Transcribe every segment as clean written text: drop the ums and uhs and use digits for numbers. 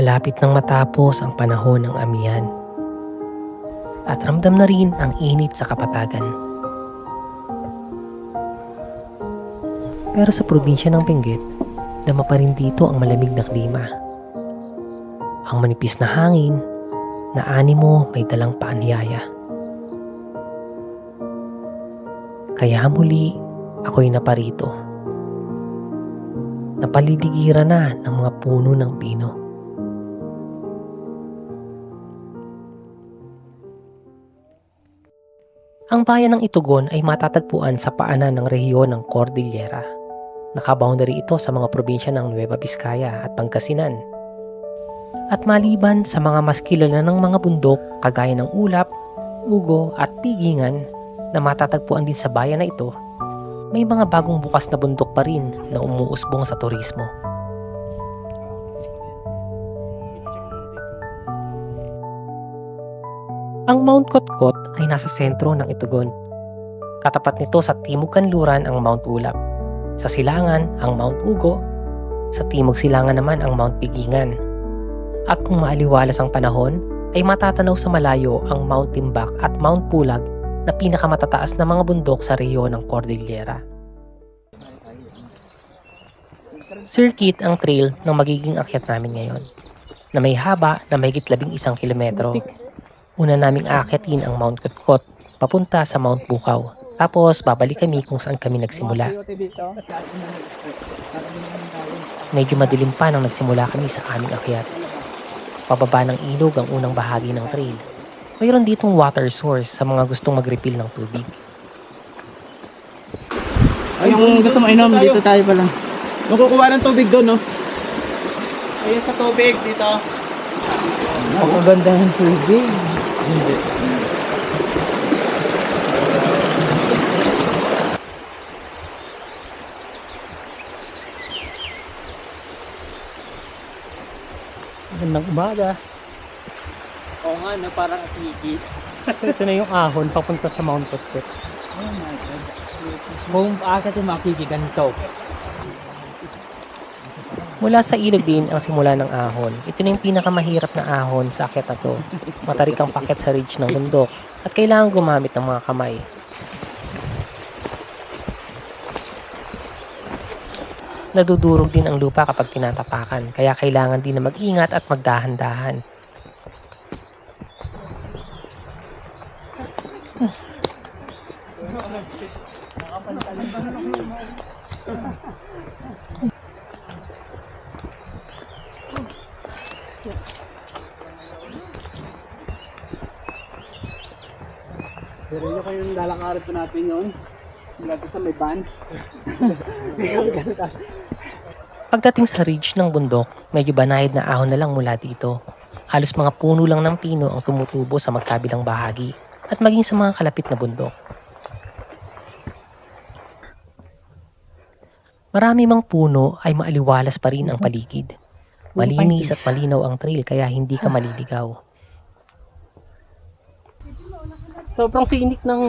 Malapit nang matapos ang panahon ng amihan at ramdam na rin ang init sa kapatagan. Pero sa probinsya ng Benguet, dama pa rin dito ang malamig na klima. Ang manipis na hangin na animo may dalang paanyaya. Kaya muli ako'y naparito. Napaliligiran na ng mga puno ng pino. Ang bayan ng Itugon ay matatagpuan sa paanan ng rehiyon ng Cordillera. Nakaboundary ito sa mga probinsya ng Nueva Vizcaya at Pangasinan. At maliban sa mga mas kilala ng mga bundok kagaya ng Ulap, Ugo at Pigingan na matatagpuan din sa bayan na ito, may mga bagong bukas na bundok pa rin na umuusbong sa turismo. Ang Mount Kotkot ay nasa sentro ng Itugon. Katapat nito sa timog kanluran ang Mount Ulap. Sa silangan ang Mount Ugo. Sa timog silangan naman ang Mount Pigingan. At kung maaliwalas ang panahon, ay matatanaw sa malayo ang Mount Timbak at Mount Pulag na pinakamatataas na mga bundok sa rehiyon ng Cordillera. Circuit ang trail ng magiging akyat namin ngayon, na may haba na mahigit 11 kilometro. Una naming aakyatin ang Mount Kotkot papunta sa Mount Bukaw. Tapos babalik kami kung saan kami nagsimula. Medyo madilim pa nang nagsimula kami sa aming akyat. Pababa ng ilog ang unang bahagi ng trail. Mayroon ditong water source sa mga gustong mag-refill ng tubig. Ay, kung gusto mo inom, dito tayo pala. Nung kukuha ng tubig doon, no? Ayun sa tubig dito. Napakaganda ng tubig. Hindi. Magandang umaga. Oo nga, no, parang asiki. So ito na yung ahon papunta sa Mount Kotkot. Oh my God. Kung aakyat yung makikiganto. Mula sa ilog din ang simula ng ahon. Ito na yung pinakamahirap na ahon sa akyat na to. Matarik ang pakyat sa ridge ng bundok at kailangan gumamit ng mga kamay. Nadudurog din ang lupa kapag tinatapakan, kaya kailangan din na mag-ingat at magdahan-dahan. Pero yun kayo yung lalakarin pa natin yun. Mula sa may van. Pagdating sa ridge ng bundok, medyo banayad na ahon na lang mula dito. Halos mga puno lang ng pino ang tumutubo sa magkabilang bahagi at maging sa mga kalapit na bundok. Marami mang puno ay maaliwalas pa rin ang paligid. Malinis at malinaw ang trail kaya hindi ka maliligaw. Sobrang sinik ng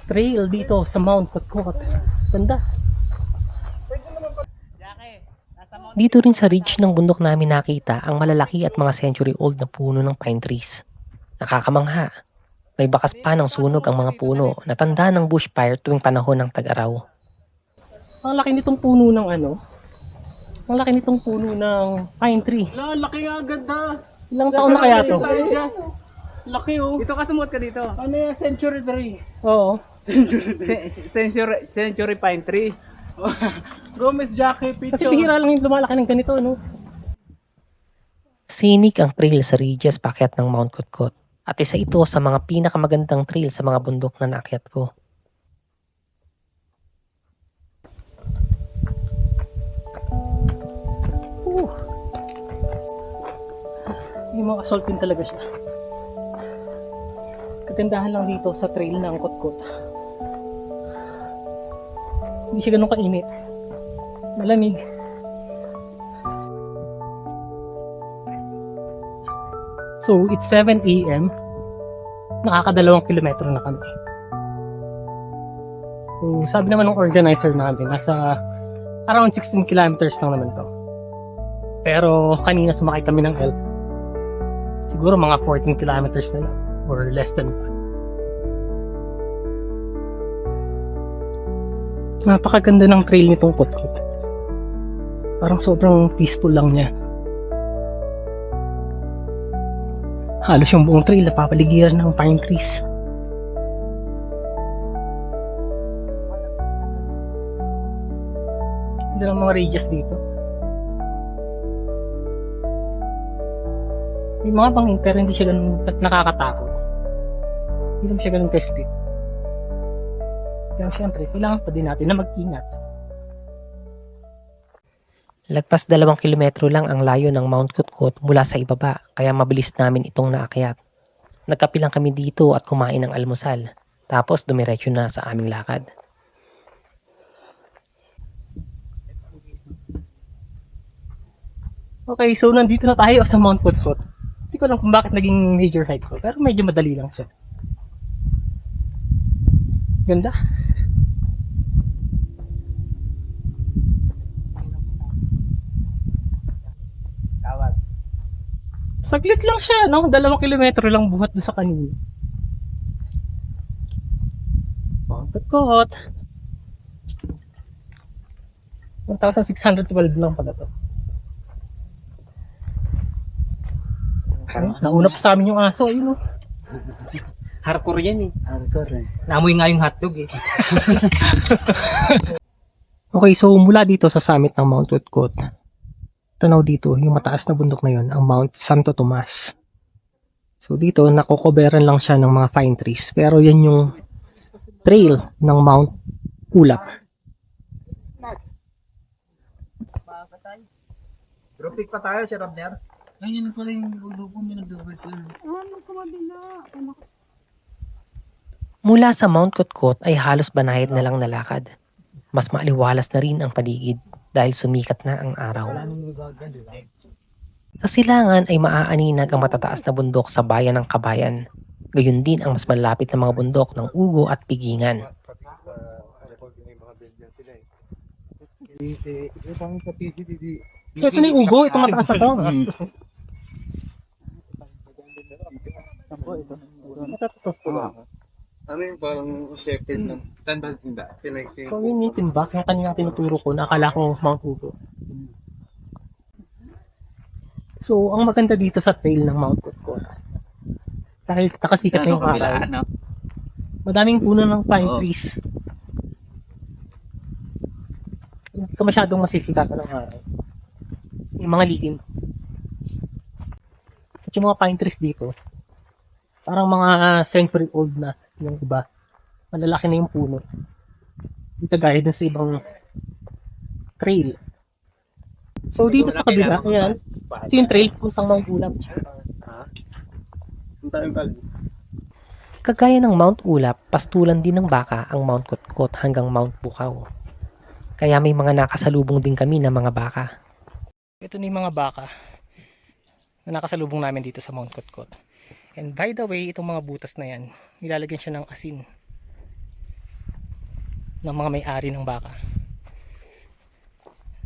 trail dito sa Mount Kotkot. Ganda. Dito rin sa ridge ng bundok namin nakita ang malalaki at mga century-old na puno ng pine trees. Nakakamangha. May bakas pa ng sunog ang mga puno na tanda ng bushfire tuwing panahon ng tag-araw. Ang laki nitong puno ng ano? Ang laki nitong puno ng pine tree. Laki nga, ganda. Ilang taon na kaya to? Laki oh. Dito ka sumuot ka dito. Ano yung century tree? Oo. Century pine tree. Gomez Jackie Kasi picture. bihira lang yung lumalaki ng ganito, no? Scenic ang trail sa ridges paakyat ng Mount Kotkot. At isa ito sa mga pinakamagandang trail sa mga bundok na naakyat ko. Yung mga assault pin talaga siya. Kagandahan lang dito sa trail ng Kotkot. Hindi siya ganun kainit. Malamig. So, it's 7 AM. Nakakadalawang kilometro na kami. So, sabi naman ng organizer namin, nasa around 16 kilometers lang naman to. Pero kanina sumakay kami ng elk. Siguro mga 14 kilometers na lang or less than. Napakaganda ng trail nitong Kotkot. Parang sobrang peaceful lang niya. Halos yung buong trail napapaligiran ng pine trees. Ganda ng mga radius dito. May mga bangin pero hindi siya ganun nakakatakot. Hindi naman siya ganun tested. Pero syempre, kailangan pa din natin na mag-ingat. Lagpas 2 kilometro lang ang layo ng Mount Kutkot mula sa ibaba, kaya mabilis namin itong naakyat. Nagkape lang kami dito at kumain ng almusal, tapos dumiretso na sa aming lakad. Okay, so nandito na tayo sa Mount Kutkot. Hindi ko alam kung bakit naging major hike ko, pero medyo madali lang siya. Ganda. Saglit lang siya, no? 2 kilometro lang buhat doon sa kanina. Mount Kutkot. 1,612 lang pala to. Nauna pa sa amin yung aso, yun, no? Hardcore yan eh. Hardcore eh. Naamoy nga yung hotdog eh. Okay, so mula dito sa summit ng Mount Kutkot, tanaw dito, yung mataas na bundok na yun, ang Mount Santo Tomas. So dito, nakokoberan lang siya ng mga pine trees. Pero yan yung trail ng Mount Ulap. Bro, pick pa tayo, si Rabner. Ayun pala yung bundok ko minag-double ko. Mula sa Mount Kutkot ay halos banayad na lang nalakad. Mas maaliwalas na rin ang paligid dahil sumikat na ang araw. Sa silangan ay maaaninag ang matataas na bundok sa bayan ng Kabayan. Gayun din ang mas malapit na mga bundok ng Ugo at Pigingan. So ito na yung ugo, ito mataas na to. Ano yung parang shepherd ng tanda tinda? So yun yung timbak, yung kanilang tinuturo ko, nakala ko Mount Ugo. So ang maganda dito sa trail ng Mount Kutkot, dahil nakasikat na yung araw, madaming puno ng pine trees. Hindi ka masyadong masisikatan ng araw. Yung mga lilim. At yung mga pine trees dito, parang mga century old na yung iba. Malalaki na yung puno. Hindi kagaya dun sa ibang trail. So dito sa kabila, ayan, ito yung trail kung saan Mount Ulap. Kagaya ng Mount Ulap, pastulan din ng baka ang Mount Kutkot hanggang Mount Bukaw. Kaya may mga nakasalubong din kami na mga baka. Ito na yung mga baka na nakasalubong namin dito sa Mount Kutkot. And by the way, itong mga butas na yan, nilalagyan siya ng asin ng mga may-ari ng baka.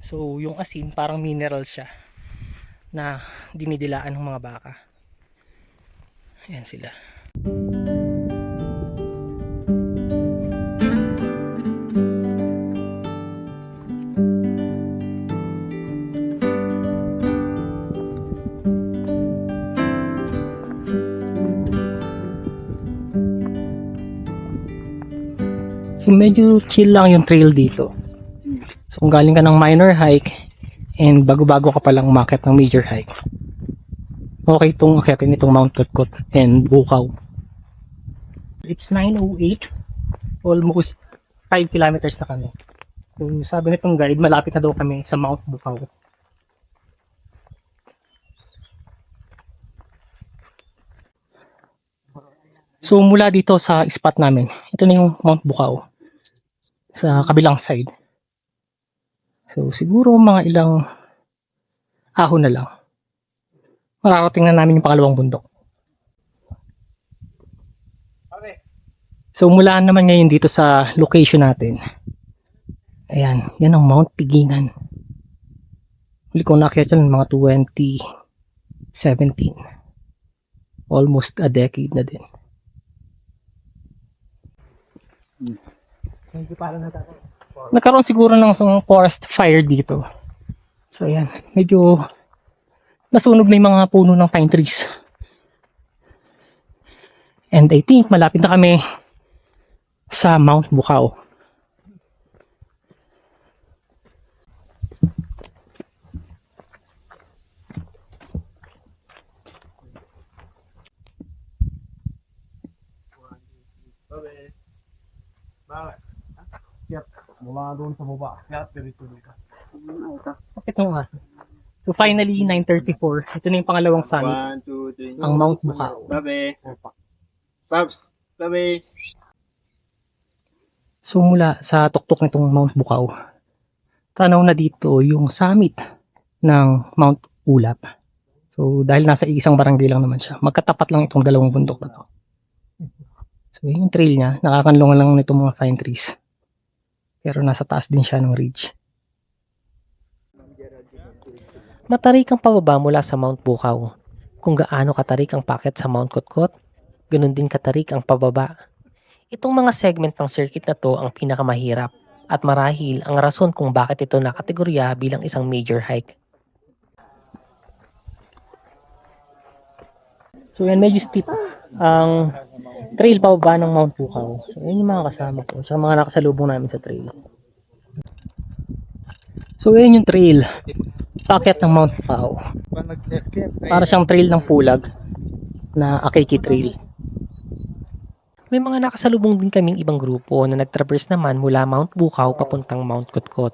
So, yung asin, parang mineral siya na dinidilaan ng mga baka. Ayan sila. So medyo chill lang yung trail dito. So kung galing ka ng minor hike and bago-bago ka palang umakyat ng major hike, okay itong akyatin itong Mount Kutkot and Bukaw. It's 9:08, almost 5 kilometers na kami. So sabi nitong guide, malapit na daw kami sa Mount Bukaw. So mula dito sa spot namin, ito na yung Mount Bukaw sa kabilang side. So siguro mga ilang ahon na lang, mararating na namin yung pangalawang bundok. So mula naman ngayon dito sa location natin, ayan, yan ang Mount Pigingan. Huli kong nakita yan mga 2017. Almost a decade na din. Nagkaroon siguro ng isang forest fire dito. So ayan, medyo nasunog na yung mga puno ng pine trees. And I think malapit na kami sa Mount Bukao. Mula doon sa baba. Kaya tuloy ka. Ito nga. So finally, 9:34. Ito na yung pangalawang summit. 1, 2, 3. Ang Mount Bukao. Babe. Babs. Babe. So mula sa tuktok nitong Mount Bukao, tanaw na dito yung summit ng Mount Ulap. So dahil nasa isang barangay lang naman siya, magkatapat lang itong dalawang bundok na to. So yun yung trail niya, nakakanlungan lang nitong mga pine trees. Pero nasa taas din siya ng ridge. Matarik ang pababa mula sa Mount Bukao. Kung gaano katarik ang packet sa Mount Kotkot, ganun din katarik ang pababa. Itong mga segment ng circuit na to ang pinakamahirap at marahil ang rason kung bakit ito nakategorya bilang isang major hike. So yan, medyo steep ang trail pababa ng Mount Bukao. So yan yung mga kasama ko, sa mga nakasalubong namin sa trail. So yan yung trail, packet ng Mount Bukao. Para siyang trail ng Pulag na Akiki Trail. May mga nakasalubong din kaming ibang grupo na nagtraverse naman mula Mount Bukao papuntang Mount Kotkot.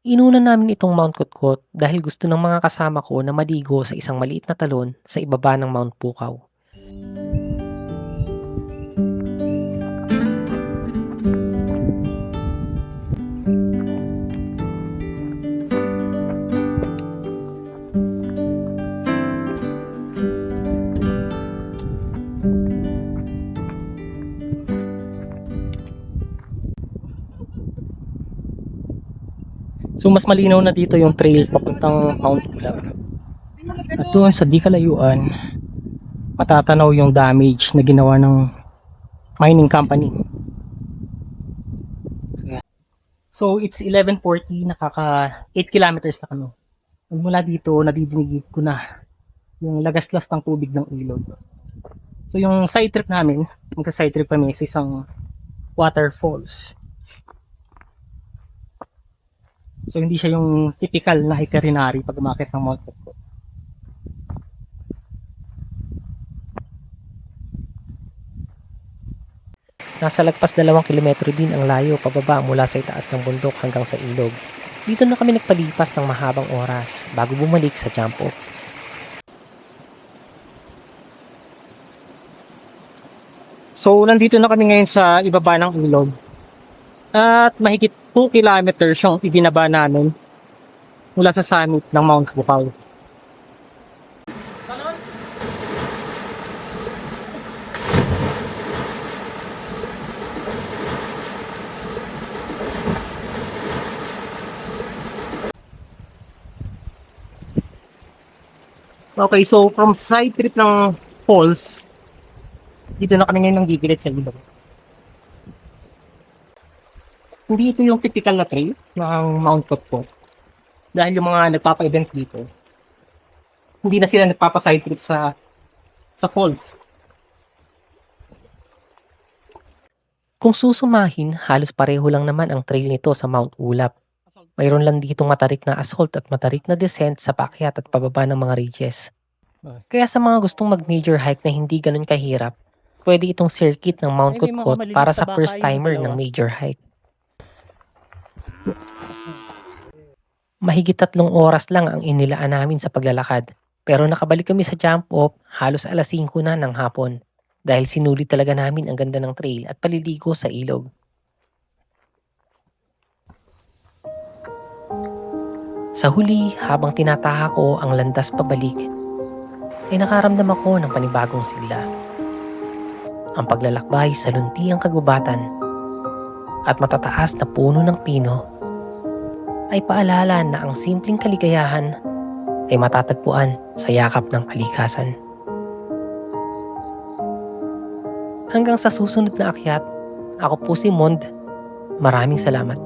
Inuna namin itong Mount Kotkot dahil gusto ng mga kasama ko na maligo sa isang maliit na talon sa ibaba ng Mount Bukao. So mas malinaw na dito yung trail papuntang Mount Ulap. At doon sa di kalayuan, matatanaw yung damage na ginawa ng mining company. So it's 11:40, nakaka 8 kilometers na kami. Mula dito, nadidinig ko na yung lagaslas ng tubig ng ilog. So yung side trip namin, magka-side trip kami sa isang waterfalls. So hindi siya yung typical na itinerary pag umakyat ng Mount Kotkot. Nasa lagpas 2 kilometro din ang layo pababa mula sa itaas ng bundok hanggang sa ilog. Dito na kami nagpalipas ng mahabang oras bago bumalik sa jump off. So nandito na kami ngayon sa ibaba ng ilog. At mahigit 2 kilometers yung ibinaba namin mula sa summit ng Mount Bukao. Okay, so from side trip ng falls, dito na kami ngayon ng gigilid sa ilog. Hindi ito yung typical na trail ng Mount Kotkot. Dahil yung mga nagpapa-event dito, hindi na sila nagpapa-side trip sa falls. Kung susumahin, halos pareho lang naman ang trail nito sa Mount Ulap. Mayroon lang ditong matarik na assault at matarik na descent sa paakyat at pababa ng mga ridges. Kaya sa mga gustong mag-major hike na hindi ganun kahirap, pwede itong circuit ng Mount Kotkot para sa first timer ng major hike. Mahigit 3 oras lang ang inilaan namin sa paglalakad, pero nakabalik kami sa jump off halos alas 5 na ng hapon dahil sinulit talaga namin ang ganda ng trail at paliligo sa ilog. Sa huli, habang tinataha ko ang landas pabalik, ay nakaramdam ako ng panibagong sigla. Ang paglalakbay sa luntiang kagubatan at matataas na puno ng pino ay paalala na ang simpleng kaligayahan ay matatagpuan sa yakap ng kalikasan. Hanggang sa susunod na akyat, ako po si Mond. Maraming salamat.